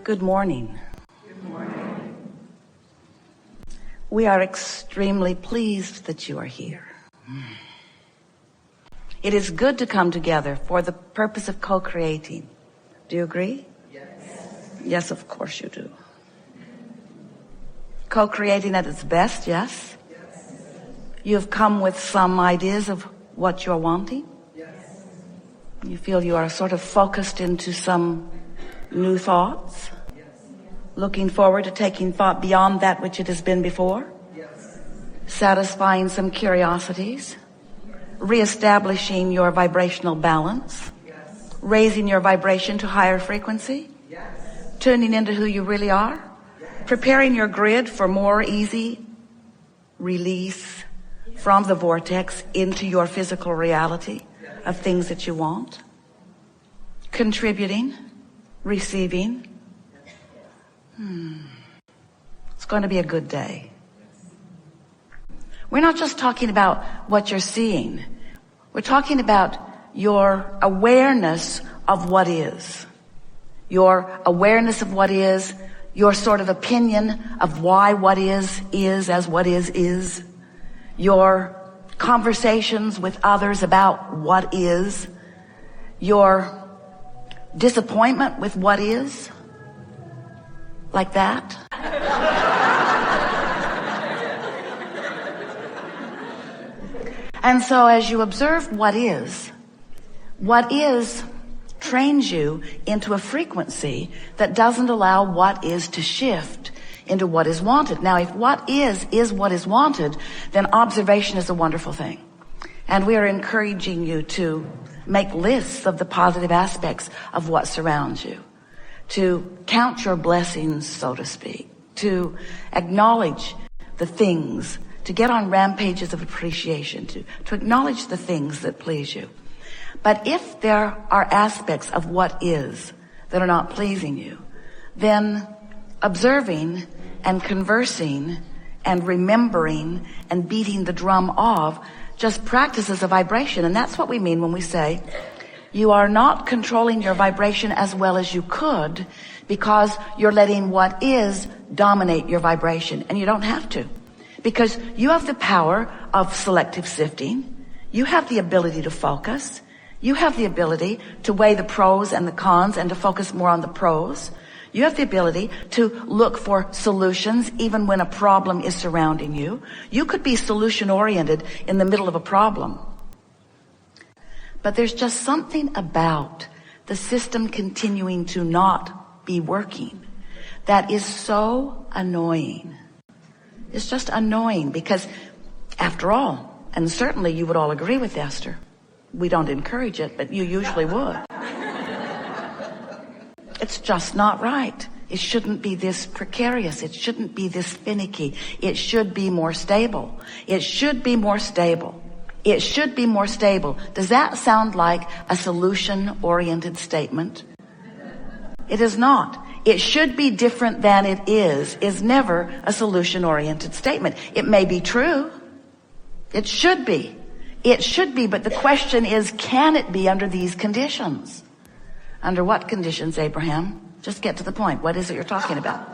Good morning. Good morning. We are extremely pleased that you are here. It is good to come together for the purpose of co-creating. Do you agree? Yes. Yes, of course you do. Co-creating at its best, yes? Yes. You have come with some ideas of what you're wanting? Yes. You feel you are sort of focused into some new thoughts? Yes. Looking forward to taking thought beyond that which it has been before? Yes. Satisfying some curiosities? Reestablishing your vibrational balance? Yes. Raising your vibration to higher frequency? Yes. Tuning into who you really are? Preparing your grid for more easy release from the vortex into your physical reality of things that you want? Contributing? Receiving? It's going to be a good day. We're not just talking about what you're seeing. We're talking about your awareness of what is. Your awareness of what is, your sort of opinion of why what is as what is. Your conversations with others about what is. Your disappointment with what is. Like that. And so as you observe what is trains you into a frequency that doesn't allow what is to shift into what is wanted. Now, if what is what is wanted, then observation is a wonderful thing. And we are encouraging you to make lists of the positive aspects of what surrounds you, to count your blessings, so to speak, to acknowledge the things, to get on rampages of appreciation, to acknowledge the things that please you. But if there are aspects of what is that are not pleasing you, then observing and conversing and remembering and beating the drum of just practices a vibration. And that's what we mean when we say you are not controlling your vibration as well as you could because you're letting what is dominate your vibration. And you don't have to, because you have the power of selective sifting. You have the ability to focus. You have the ability to weigh the pros and the cons and to focus more on the pros. You have the ability to look for solutions even when a problem is surrounding you. You could be solution oriented in the middle of a problem. But there's just something about the system continuing to not be working that is so annoying. It's just annoying because, after all, and certainly you would all agree with Esther, we don't encourage it, but you usually would. It's just not right. It shouldn't be this precarious. It shouldn't be this finicky. It should be more stable. It should be more stable. It should be more stable. Does that sound like a solution-oriented statement? It is not. It should be different than it is never a solution-oriented statement. It may be true. It should be. It should be, but the question is, can it be under these conditions? Under what conditions, Abraham? Just get to the point. What is it you're talking about?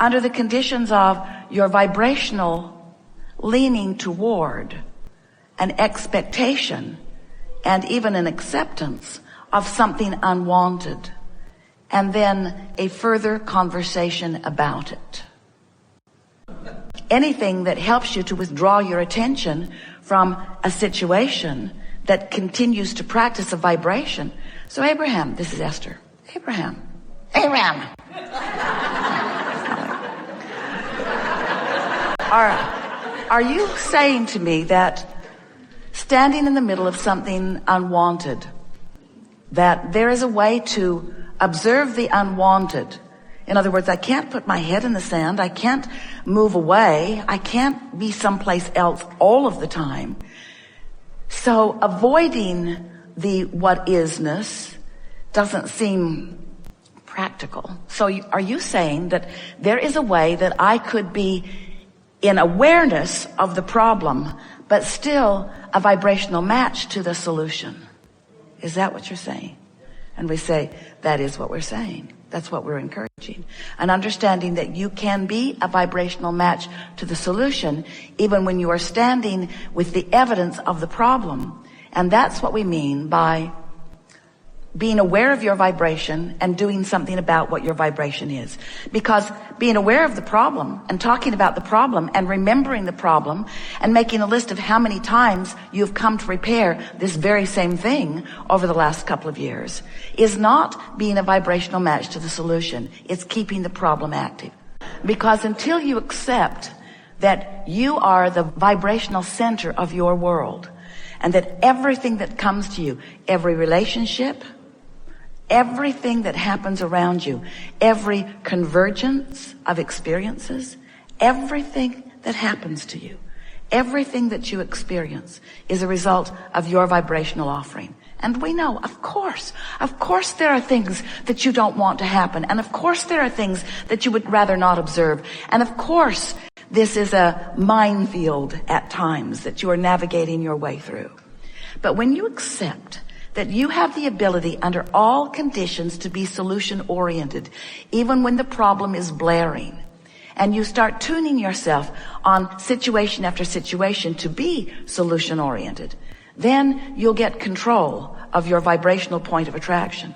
Under the conditions of your vibrational leaning toward an expectation and even an acceptance of something unwanted, and then a further conversation about it. Anything that helps you to withdraw your attention from a situation that continues to practice a vibration. So Abraham, this is Esther. Abraham. Are you saying to me that standing in the middle of something unwanted, that there is a way to observe the unwanted? In other words, I can't put my head in the sand. I can't move away. I can't be someplace else all of the time. So avoiding the what isness doesn't seem practical. So are you saying that there is a way that I could be in awareness of the problem, but still a vibrational match to the solution? Is that what you're saying? And we say, that is what we're saying. That's what we're encouraging. An understanding that you can be a vibrational match to the solution even when you are standing with the evidence of the problem. And that's what we mean by being aware of your vibration and doing something about what your vibration is. Because being aware of the problem and talking about the problem and remembering the problem and making a list of how many times you've come to repair this very same thing over the last couple of years is not being a vibrational match to the solution. It's keeping the problem active. Because until you accept that you are the vibrational center of your world and that everything that comes to you, every relationship, everything that happens around you, every convergence of experiences, everything that happens to you, everything that you experience is a result of your vibrational offering. And we know, of course there are things that you don't want to happen. And of course there are things that you would rather not observe. And of course this is a minefield at times that you are navigating your way through. But when you accept that you have the ability under all conditions to be solution oriented, even when the problem is blaring, and you start tuning yourself on situation after situation to be solution oriented, then you'll get control of your vibrational point of attraction.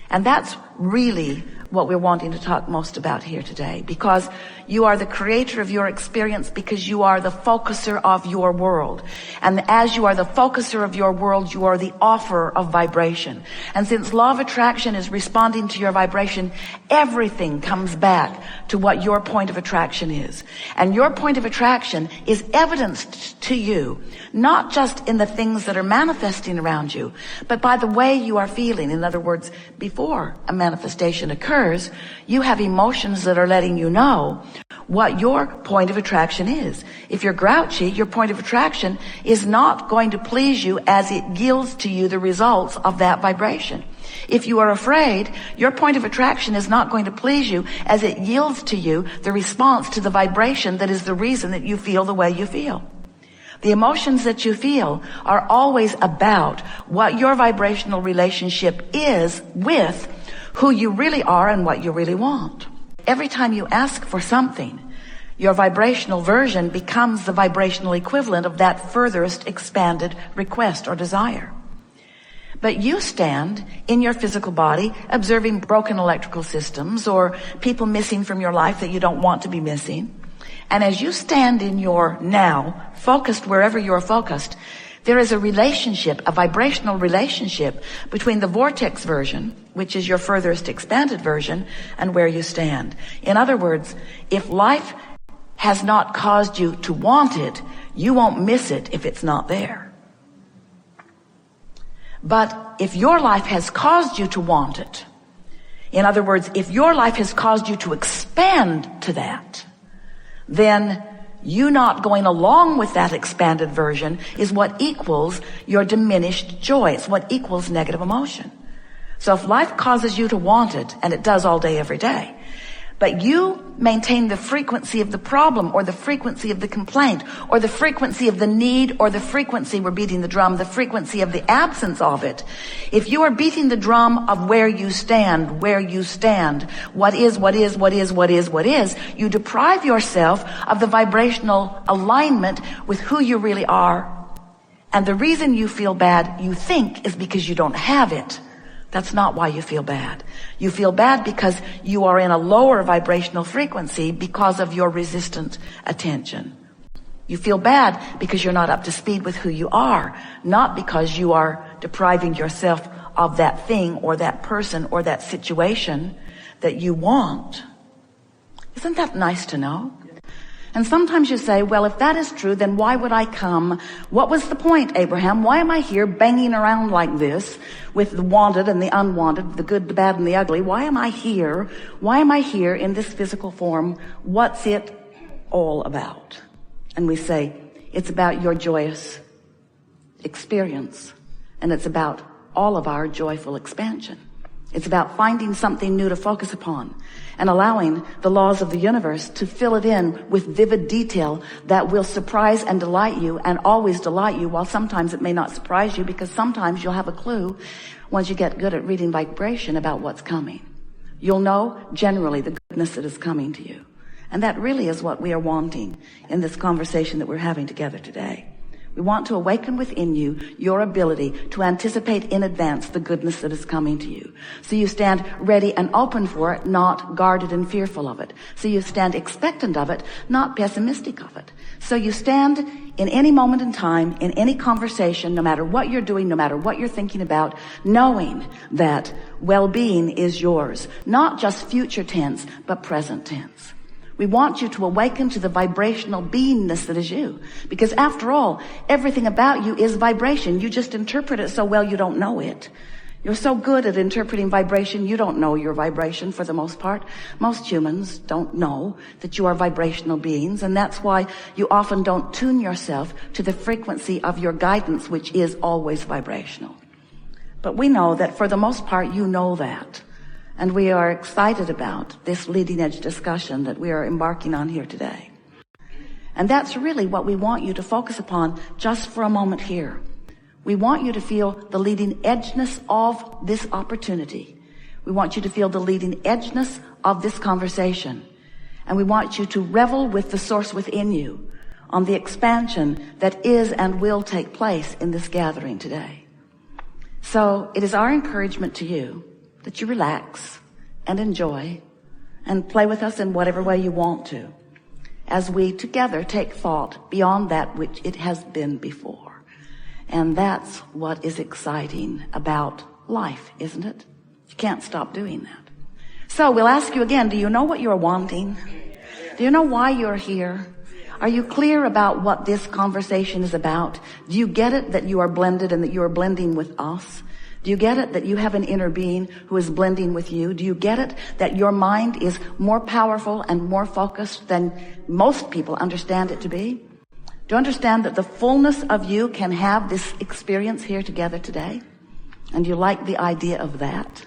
And that's really what we're wanting to talk most about here today, because you are the creator of your experience, because you are the focuser of your world. And as you are the focuser of your world, you are the offerer of vibration. And since law of attraction is responding to your vibration, everything comes back to what your point of attraction is. And your point of attraction is evidenced to you, not just in the things that are manifesting around you, but by the way you are feeling. In other words, before a manifestation occurs, you have emotions that are letting you know what your point of attraction is. If you're grouchy, your point of attraction is not going to please you as it yields to you the results of that vibration. If you are afraid, your point of attraction is not going to please you as it yields to you the response to the vibration that is the reason that you feel the way you feel. The emotions that you feel are always about what your vibrational relationship is with who you really are and what you really want. Every time you ask for something, your vibrational version becomes the vibrational equivalent of that furthest expanded request or desire. But you stand in your physical body observing broken electrical systems or people missing from your life that you don't want to be missing. And as you stand in your now, focused wherever you're focused, there is a relationship, a vibrational relationship between the vortex version, which is your furthest expanded version, and where you stand. In other words, if life has not caused you to want it, you won't miss it if it's not there. But if your life has caused you to want it, in other words, if your life has caused you to expand to that, then you not going along with that expanded version is what equals your diminished joy. It's what equals negative emotion. So if life causes you to want it, and it does all day, every day, but you maintain the frequency of the problem or the frequency of the complaint or the frequency of the need or the frequency, we're beating the drum, the frequency of the absence of it. If you are beating the drum of where you stand, what is, you deprive yourself of the vibrational alignment with who you really are. And the reason you feel bad, you think, is because you don't have it. That's not why you feel bad. You feel bad because you are in a lower vibrational frequency because of your resistant attention. You feel bad because you're not up to speed with who you are, not because you are depriving yourself of that thing or that person or that situation that you want. Isn't that nice to know? And sometimes you say, well, if that is true, then why would I come? What was the point, Abraham? Why am I here banging around like this with the wanted and the unwanted, the good, the bad, and the ugly? Why am I here? Why am I here in this physical form? What's it all about? And we say, it's about your joyous experience. And it's about all of our joyful expansion. It's about finding something new to focus upon and allowing the laws of the universe to fill it in with vivid detail that will surprise and delight you and always delight you, while sometimes it may not surprise you, because sometimes you'll have a clue once you get good at reading vibration about what's coming. You'll know generally the goodness that is coming to you. And that really is what we are wanting in this conversation that we're having together today. We want to awaken within you your ability to anticipate in advance the goodness that is coming to you. So you stand ready and open for it, not guarded and fearful of it. So you stand expectant of it, not pessimistic of it. So you stand in any moment in time, in any conversation, no matter what you're doing, no matter what you're thinking about, knowing that well-being is yours. Not just future tense, but present tense. We want you to awaken to the vibrational beingness that is you. Because after all, everything about you is vibration. You just interpret it so well you don't know it. You're so good at interpreting vibration, you don't know your vibration for the most part. Most humans don't know that you are vibrational beings, and that's why you often don't tune yourself to the frequency of your guidance, which is always vibrational. But we know that for the most part you know that. And we are excited about this leading edge discussion that we are embarking on here today. And that's really what we want you to focus upon just for a moment here. We want you to feel the leading edgeness of this opportunity. We want you to feel the leading edgeness of this conversation. And we want you to revel with the source within you on the expansion that is and will take place in this gathering today. So it is our encouragement to you that you relax and enjoy and play with us in whatever way you want to, as we together take thought beyond that which it has been before. And that's what is exciting about life, isn't it? You can't stop doing that. So we'll ask you again, do you know what you're wanting? Do you know why you're here? Are you clear about what this conversation is about? Do you get it that you are blended and that you are blending with us? Do you get it that you have an inner being who is blending with you? Do you get it that your mind is more powerful and more focused than most people understand it to be? Do you understand that the fullness of you can have this experience here together today? And you like the idea of that?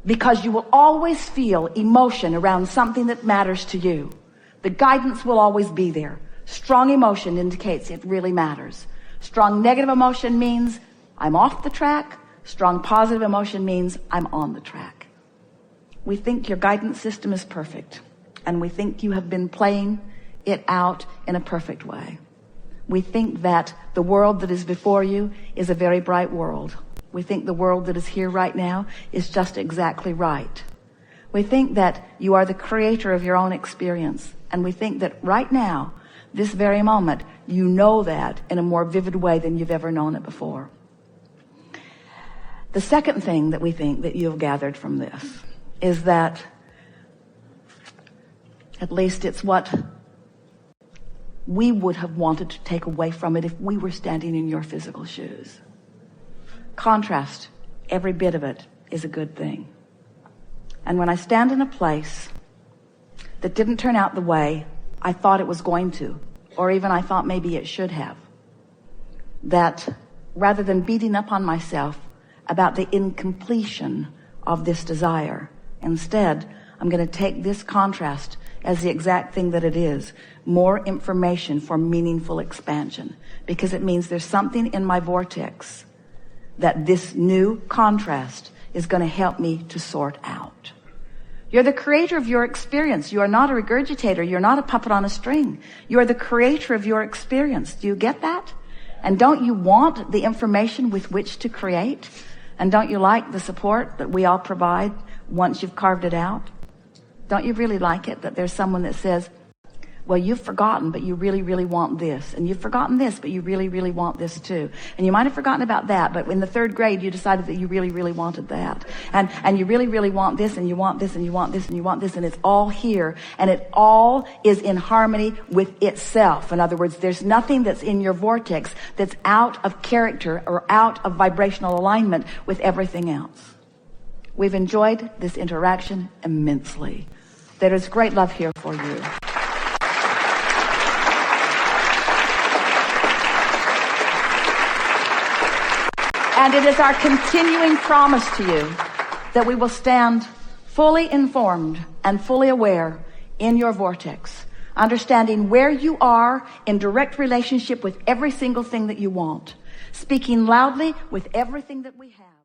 Because you will always feel emotion around something that matters to you. The guidance will always be there. Strong emotion indicates it really matters. Strong negative emotion means I'm off the track. Strong positive emotion means I'm on the track. We think your guidance system is perfect, and we think you have been playing it out in a perfect way. We think that the world that is before you is a very bright world. We think the world that is here right now is just exactly right. We think that you are the creator of your own experience, and we think that right now, this very moment, you know that in a more vivid way than you've ever known it before. The second thing that we think that you have gathered from this is that, at least it's what we would have wanted to take away from it if we were standing in your physical shoes. Contrast, every bit of it is a good thing. And when I stand in a place that didn't turn out the way I thought it was going to, or even I thought maybe it should have, that rather than beating up on myself about the incompletion of this desire, instead, I'm going to take this contrast as the exact thing that it is, more information for meaningful expansion, because it means there's something in my vortex that this new contrast is going to help me to sort out. You're the creator of your experience. You are not a regurgitator. You're not a puppet on a string. You are the creator of your experience. Do you get that? And don't you want the information with which to create? And don't you like the support that we all provide once you've carved it out? Don't you really like it that there's someone that says, well, you've forgotten, but you really, really want this. And you've forgotten this, but you really, really want this too. And you might have forgotten about that, but in the third grade, you decided that you really, really wanted that. And you really, really want this, and you want this, and you want this, and you want this, and it's all here. And it all is in harmony with itself. In other words, there's nothing that's in your vortex that's out of character or out of vibrational alignment with everything else. We've enjoyed this interaction immensely. There is great love here for you. And it is our continuing promise to you that we will stand fully informed and fully aware in your vortex, understanding where you are in direct relationship with every single thing that you want, speaking loudly with everything that we have.